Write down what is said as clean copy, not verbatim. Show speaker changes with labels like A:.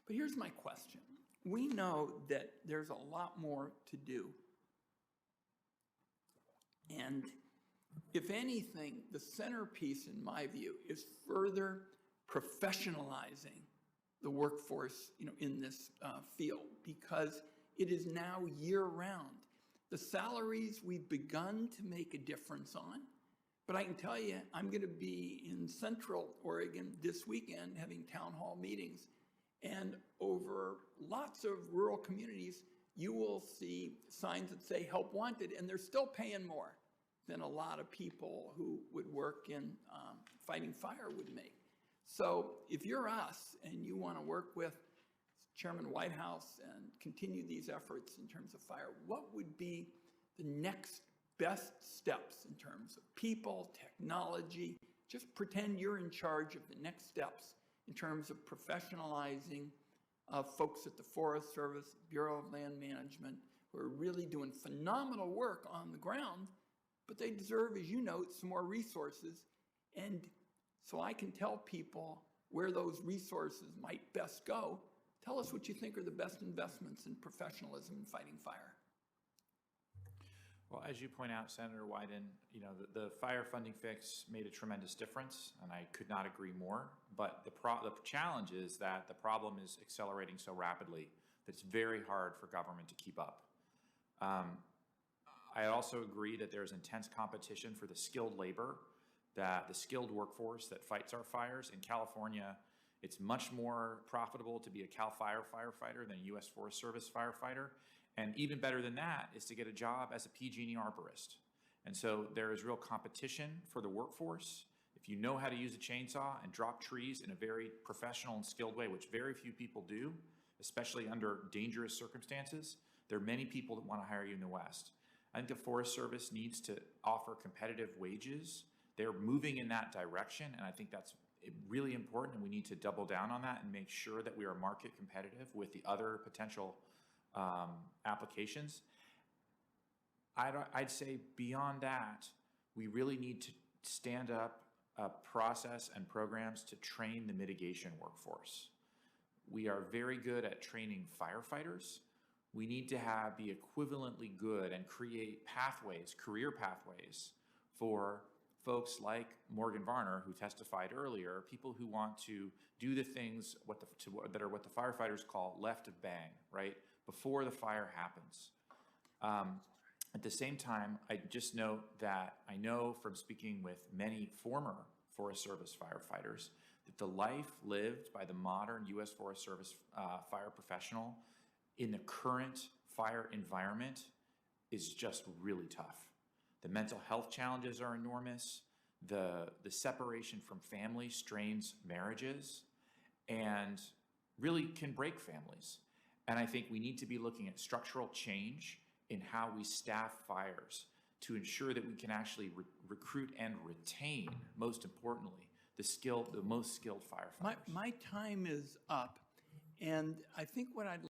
A: But here's my question. We know that there's a lot more to do. And if anything, the centerpiece, in my view, is further professionalizing the workforce, in this field, because it is now year-round. The salaries we've begun to make a difference on, but I can tell you, I'm going to be in Central Oregon this weekend having town hall meetings, and over lots of rural communities, you will see signs that say help wanted, and they're still paying more than a lot of people who would work in fighting fire would make. So if you're us and you want to work with Chairman Whitehouse and continue these efforts in terms of fire, what would be the next best steps in terms of people, technology? Just pretend you're in charge of the next steps in terms of professionalizing folks at the Forest Service, Bureau of Land Management, who are really doing phenomenal work on the ground, but they deserve, as you note, some more resources. And so I can tell people where those resources might best go. Tell us what you think are the best investments in professionalism in fighting fire.
B: Well, as you point out, Senator Wyden, the fire funding fix made a tremendous difference, and I could not agree more. But the challenge is that the problem is accelerating so rapidly that it's very hard for government to keep up. I also agree that there's intense competition for the skilled labor, the skilled workforce that fights our fires. In California, it's much more profitable to be a Cal Fire firefighter than a U.S. Forest Service firefighter. And even better than that is to get a job as a PG&E arborist. And so there is real competition for the workforce. If you know how to use a chainsaw and drop trees in a very professional and skilled way, which very few people do, especially under dangerous circumstances, there are many people that want to hire you in the West. I think the Forest Service needs to offer competitive wages. They're moving in that direction, and I think that's really important, and we need to double down on that and make sure that we are market competitive with the other potential applications. I'd say beyond that, we really need to stand up a process and programs to train the mitigation workforce. We are very good at training firefighters. We need to be equivalently good and create pathways, career pathways, for folks like Morgan Varner, who testified earlier, people who want to do the things that are what the firefighters call left of bang, right, before the fire happens. At the same time, I just note that I know from speaking with many former Forest Service firefighters that the life lived by the modern U.S. Forest Service fire professional in the current fire environment is just really tough. The mental health challenges are enormous. The separation from family strains marriages and really can break families. And I think we need to be looking at structural change in how we staff fires to ensure that we can actually recruit and retain, most importantly, the most skilled firefighters.
A: My time is up, and I think what I'd